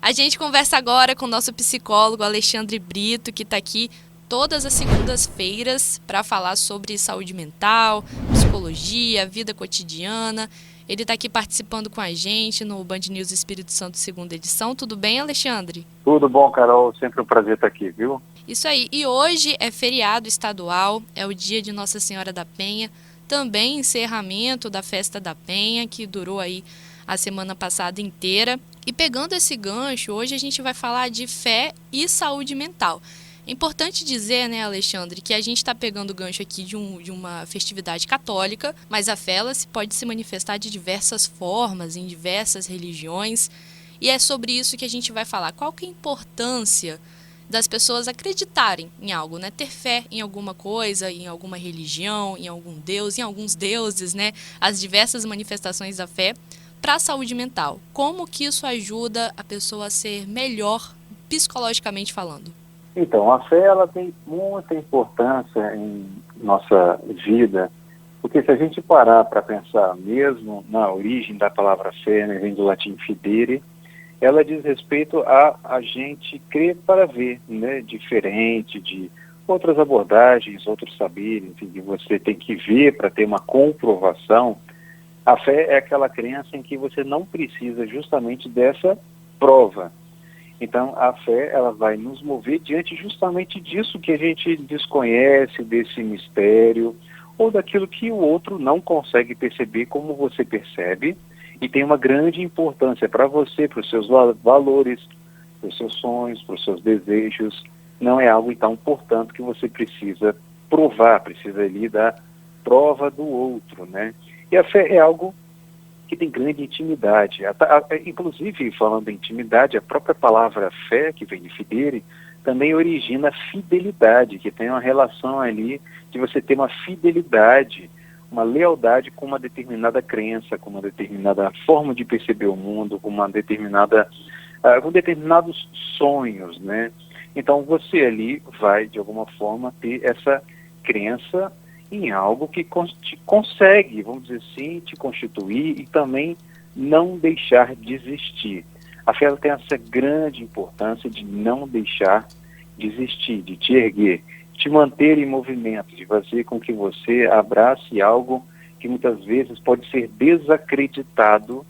A gente conversa agora com o nosso psicólogo Alexandre Brito, que está aqui todas as segundas-feiras para falar sobre saúde mental, psicologia, vida cotidiana. Ele está aqui participando com a gente no Band News Espírito Santo, segunda edição. Tudo bem, Alexandre? Tudo bom, Carol? Sempre um prazer estar aqui, viu? Isso aí. E hoje é feriado estadual, é o dia de Nossa Senhora da Penha, também encerramento da Festa da Penha, que durou aí a semana passada inteira. E pegando esse gancho, hoje a gente vai falar de fé e saúde mental. É importante dizer, né, Alexandre, que a gente está pegando o gancho aqui de uma festividade católica, mas a fé ela pode se manifestar de diversas formas, em diversas religiões, e é sobre isso que a gente vai falar. Qual que é a importância das pessoas acreditarem em algo, né? Ter fé em alguma coisa, em alguma religião, em algum deus, em alguns deuses, né? As diversas manifestações da fé para a saúde mental. Como que isso ajuda a pessoa a ser melhor psicologicamente falando? Então, a fé ela tem muita importância em nossa vida, porque se a gente parar para pensar mesmo na origem da palavra fé, né, vem do latim fidere, ela diz respeito a gente crer para ver, né, diferente de outras abordagens, outros saberes, enfim, que você tem que ver para ter uma comprovação. A fé é aquela crença em que você não precisa justamente dessa prova. Então, a fé ela vai nos mover diante justamente disso que a gente desconhece, desse mistério, ou daquilo que o outro não consegue perceber como você percebe, e tem uma grande importância para você, para os seus valores, para os seus sonhos, para os seus desejos. Não é algo, então, portanto, que você precisa provar, precisa ali da prova do outro, né? E a fé é algo que tem grande intimidade. Inclusive, falando em intimidade, a própria palavra fé, que vem de fidere, também origina fidelidade, que tem uma relação ali de você ter uma fidelidade, uma lealdade com uma determinada crença, com uma determinada forma de perceber o mundo, com uma determinada, com determinados sonhos, né? Então você ali vai, de alguma forma, ter essa crença em algo que te consegue, vamos dizer assim, te constituir e também não deixar desistir. A fé tem essa grande importância de não deixar desistir, de te erguer, te manter em movimento, de fazer com que você abrace algo que muitas vezes pode ser desacreditado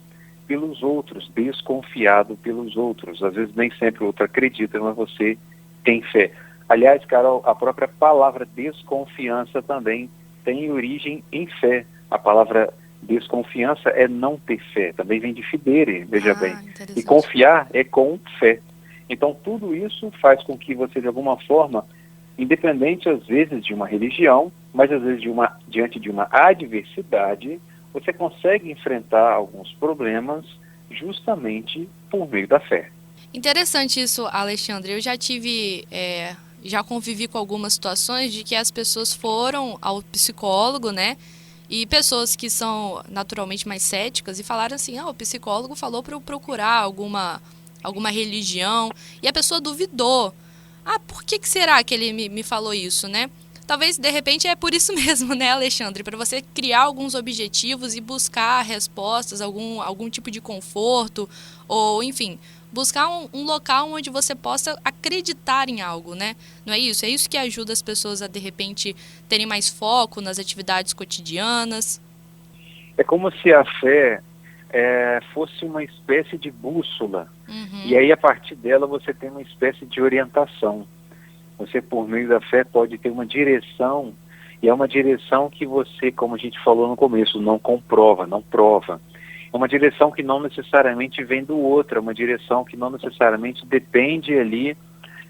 pelos outros, desconfiado pelos outros. Às vezes nem sempre o outro acredita, mas você tem fé. Aliás, Carol, a própria palavra desconfiança também tem origem em fé. A palavra desconfiança é não ter fé, também vem de fidere, veja bem. E Interessante. confiar é com fé. Então, tudo isso faz com que você, de alguma forma, independente às vezes de uma religião, mas às vezes diante de uma adversidade, você consegue enfrentar alguns problemas justamente por meio da fé. Interessante isso, Alexandre. Eu já convivi com algumas situações de que as pessoas foram ao psicólogo, né? E pessoas que são naturalmente mais céticas e falaram assim: o psicólogo falou para eu procurar alguma religião. E a pessoa duvidou. Por que será que ele me falou isso, né? Talvez, de repente, é por isso mesmo, né, Alexandre? Para você criar alguns objetivos e buscar respostas, algum tipo de conforto, ou, enfim, buscar um local onde você possa acreditar em algo, né? Não é isso? É isso que ajuda as pessoas a, de repente, terem mais foco nas atividades cotidianas. É como se a fé fosse uma espécie de bússola. E Uhum. aí, a partir dela, você tem uma espécie de orientação. Você, por meio da fé, pode ter uma direção, e é uma direção que você, como a gente falou no começo, não comprova, não prova. É uma direção que não necessariamente vem do outro, é uma direção que não necessariamente depende ali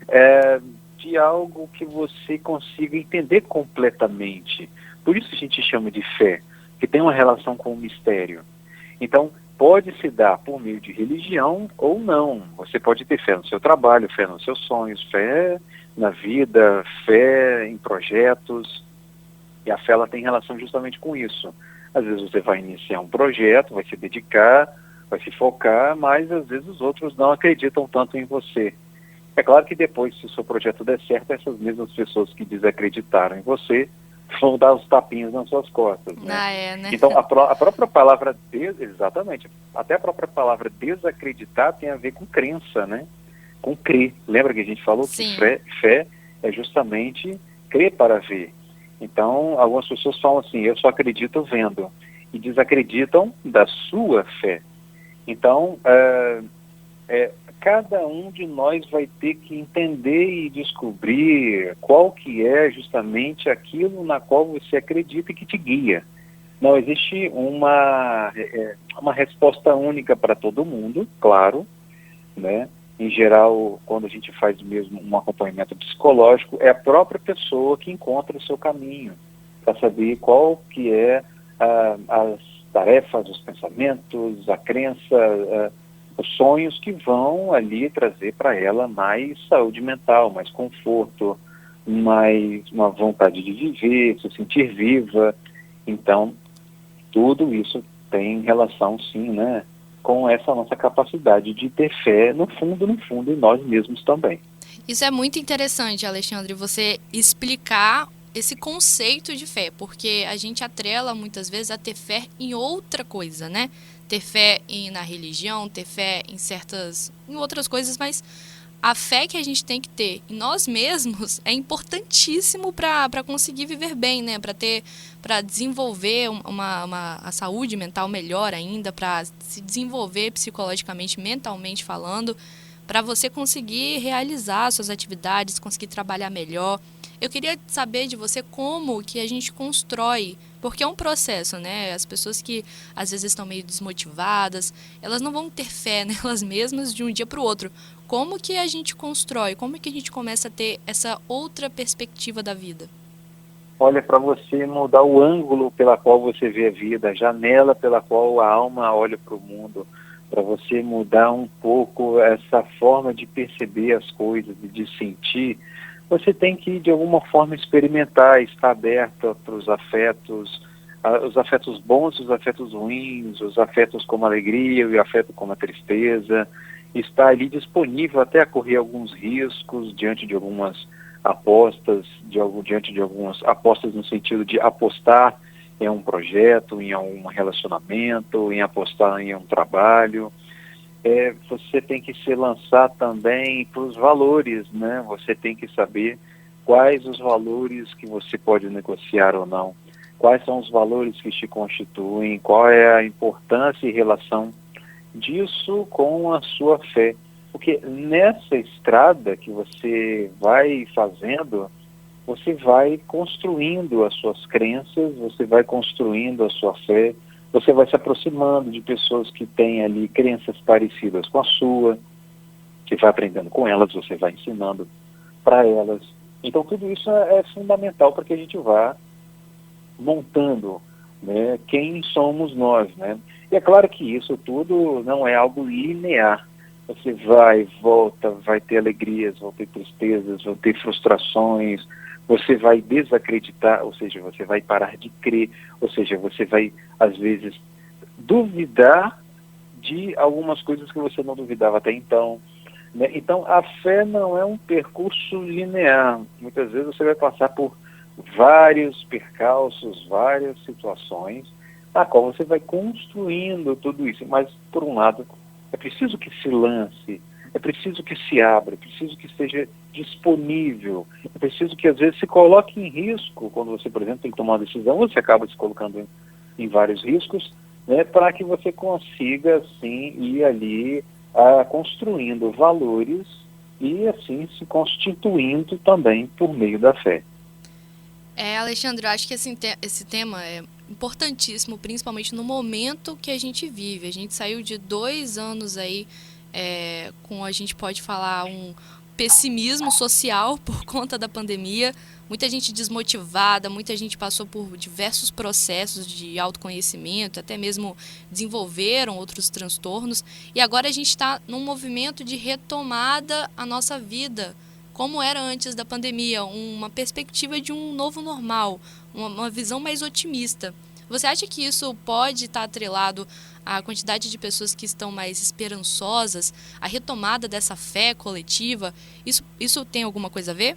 é, de algo que você consiga entender completamente. Por isso a gente chama de fé, que tem uma relação com o mistério. Então, pode se dar por meio de religião ou não. Você pode ter fé no seu trabalho, fé nos seus sonhos, fé na vida, fé em projetos. E a fé ela tem relação justamente com isso. Às vezes você vai iniciar um projeto, vai se dedicar, vai se focar, mas às vezes os outros não acreditam tanto em você. É claro que depois, se o seu projeto der certo, essas mesmas pessoas que desacreditaram em você vão dar os tapinhas nas suas costas, né? Ah, é, né? Então, a própria palavra, exatamente, até a própria palavra desacreditar tem a ver com crença, né? Com crer. Lembra que a gente falou que Sim. fé é justamente crer para ver. Então, algumas pessoas falam assim, eu só acredito vendo, e desacreditam da sua fé. Então, cada um de nós vai ter que entender e descobrir qual que é justamente aquilo na qual você acredita e que te guia. Não existe uma resposta única para todo mundo, claro, né? Em geral, quando a gente faz mesmo um acompanhamento psicológico, é a própria pessoa que encontra o seu caminho para saber qual que é as tarefas, os pensamentos, a crença, os sonhos que vão ali trazer para ela mais saúde mental, mais conforto, mais uma vontade de viver, se sentir viva. Então, tudo isso tem relação, sim, né, com essa nossa capacidade de ter fé no fundo, em nós mesmos também. Isso é muito interessante, Alexandre, você explicar esse conceito de fé, porque a gente atrela muitas vezes a ter fé em outra coisa, né? Ter fé na religião, ter fé em outras coisas, mas a fé que a gente tem que ter em nós mesmos é importantíssimo para conseguir viver bem, né? Para desenvolver a saúde mental melhor ainda, para se desenvolver psicologicamente, mentalmente falando, para você conseguir realizar suas atividades, conseguir trabalhar melhor. Eu queria saber de você como que a gente constrói, porque é um processo, né? As pessoas que às vezes estão meio desmotivadas, elas não vão ter fé nelas mesmas de um dia para o outro. Como que a gente constrói? Como que a gente começa a ter essa outra perspectiva da vida? Olha, para você mudar o ângulo pela qual você vê a vida, a janela pela qual a alma olha para o mundo, para você mudar um pouco essa forma de perceber as coisas e de sentir, você tem que, de alguma forma, experimentar, estar aberta para os afetos bons, os afetos ruins, os afetos como a alegria e o afeto como a tristeza, estar ali disponível até a correr alguns riscos diante de algumas apostas, diante de algumas apostas no sentido de apostar em um projeto, em um relacionamento, em apostar em um trabalho. Você tem que se lançar também para os valores, né? Você tem que saber quais os valores que você pode negociar ou não, quais são os valores que te constituem, qual é a importância e relação disso com a sua fé. Porque nessa estrada que você vai fazendo, você vai construindo as suas crenças, você vai construindo a sua fé, você vai se aproximando de pessoas que têm ali crenças parecidas com a sua, você vai aprendendo com elas, você vai ensinando para elas. Então tudo isso é fundamental para que a gente vá montando, né, quem somos nós, né? E é claro que isso tudo não é algo linear. Você vai, volta, vai ter alegrias, vão ter tristezas, vão ter frustrações, você vai desacreditar, ou seja, você vai parar de crer, ou seja, você vai, às vezes, duvidar de algumas coisas que você não duvidava até então, né? Então, a fé não é um percurso linear. Muitas vezes você vai passar por vários percalços, várias situações, na qual você vai construindo tudo isso. Mas, por um lado, é preciso que se lance, é preciso que se abra, é preciso que esteja disponível, é preciso que, às vezes, se coloque em risco. Quando você, por exemplo, tem que tomar uma decisão, você acaba se colocando em vários riscos, né, para que você consiga, assim, ir ali construindo valores e, assim, se constituindo também por meio da fé. Alexandre, eu acho que esse tema é importantíssimo, principalmente no momento que a gente vive. A gente saiu de 2 anos aí com, a gente pode falar, um pessimismo social por conta da pandemia. Muita gente desmotivada, muita gente passou por diversos processos de autoconhecimento, até mesmo desenvolveram outros transtornos. E agora a gente está num movimento de retomada à nossa vida, como era antes da pandemia, uma perspectiva de um novo normal, uma visão mais otimista. Você acha que isso pode estar atrelado à quantidade de pessoas que estão mais esperançosas, à retomada dessa fé coletiva? Isso tem alguma coisa a ver?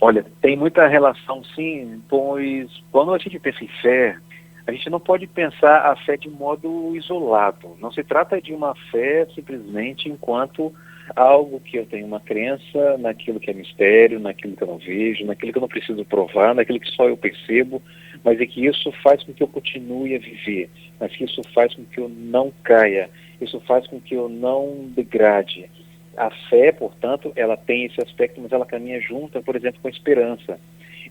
Olha, tem muita relação sim, pois quando a gente pensa em fé, a gente não pode pensar a fé de modo isolado. Não se trata de uma fé simplesmente enquanto algo que eu tenho uma crença naquilo que é mistério, naquilo que eu não vejo, naquilo que eu não preciso provar, naquilo que só eu percebo, mas é que isso faz com que eu continue a viver, mas que isso faz com que eu não caia, isso faz com que eu não degrade. A fé, portanto, ela tem esse aspecto, mas ela caminha junta, por exemplo, com a esperança.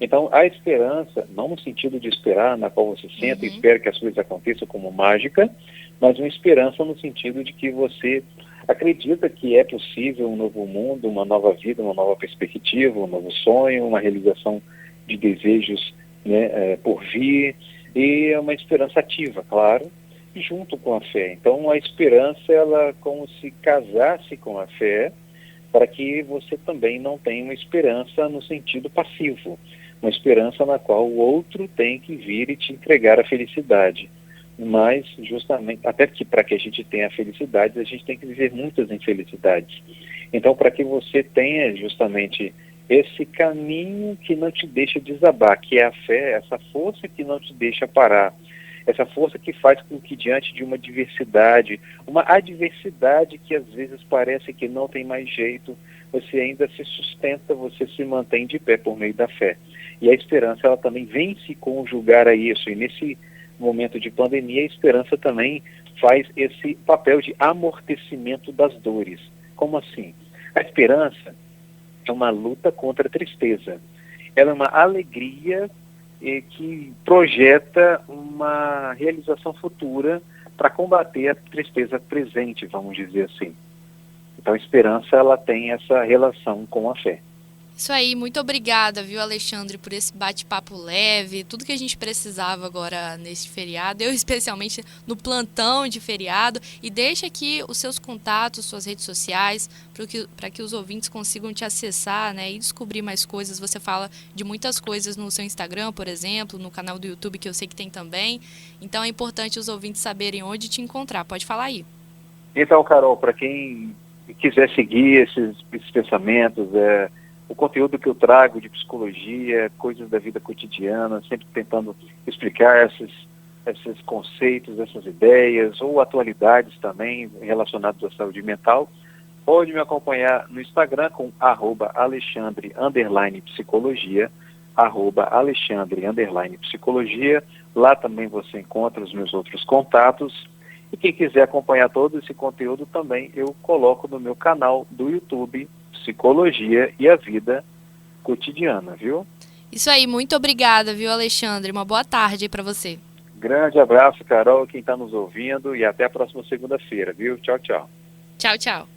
Então, a esperança, não no sentido de esperar, na qual você senta e espera que as coisas aconteçam como mágica, mas uma esperança no sentido de que você acredita que é possível um novo mundo, uma nova vida, uma nova perspectiva, um novo sonho, uma realização de desejos, né, por vir, e é uma esperança ativa, claro, junto com a fé. Então, a esperança, ela como se casasse com a fé, para que você também não tenha uma esperança no sentido passivo, uma esperança na qual o outro tem que vir e te entregar a felicidade. Mas, justamente, até que para que a gente tenha a felicidade, a gente tem que viver muitas infelicidades. Então, para que você tenha justamente esse caminho que não te deixa desabar, que é a fé, essa força que não te deixa parar, essa força que faz com que diante de uma diversidade, uma adversidade que às vezes parece que não tem mais jeito, você ainda se sustenta, você se mantém de pé por meio da fé. E a esperança, ela também vem se conjugar a isso, e nesse momento de pandemia, a esperança também faz esse papel de amortecimento das dores. Como assim? A esperança é uma luta contra a tristeza. Ela é uma alegria que projeta uma realização futura para combater a tristeza presente, vamos dizer assim. Então a esperança, ela tem essa relação com a fé. Isso aí, muito obrigada, viu, Alexandre, por esse bate-papo leve, tudo que a gente precisava agora nesse feriado, eu especialmente no plantão de feriado, e deixa aqui os seus contatos, suas redes sociais, para que os ouvintes consigam te acessar, né, e descobrir mais coisas. Você fala de muitas coisas no seu Instagram, por exemplo, no canal do YouTube, que eu sei que tem também, então é importante os ouvintes saberem onde te encontrar. Pode falar aí. Então, Carol, para quem quiser seguir esses pensamentos, o conteúdo que eu trago de psicologia, coisas da vida cotidiana, sempre tentando explicar esses conceitos, essas ideias, ou atualidades também relacionadas à saúde mental, pode me acompanhar no Instagram com @Alexandre_psicologia, @Alexandre_psicologia. Lá também você encontra os meus outros contatos. E quem quiser acompanhar todo esse conteúdo também, eu coloco no meu canal do YouTube, Psicologia e a Vida Cotidiana, viu? Isso aí, muito obrigada, viu, Alexandre? Uma boa tarde aí para você. Grande abraço, Carol, quem está nos ouvindo, e até a próxima segunda-feira, viu? Tchau, tchau. Tchau, tchau.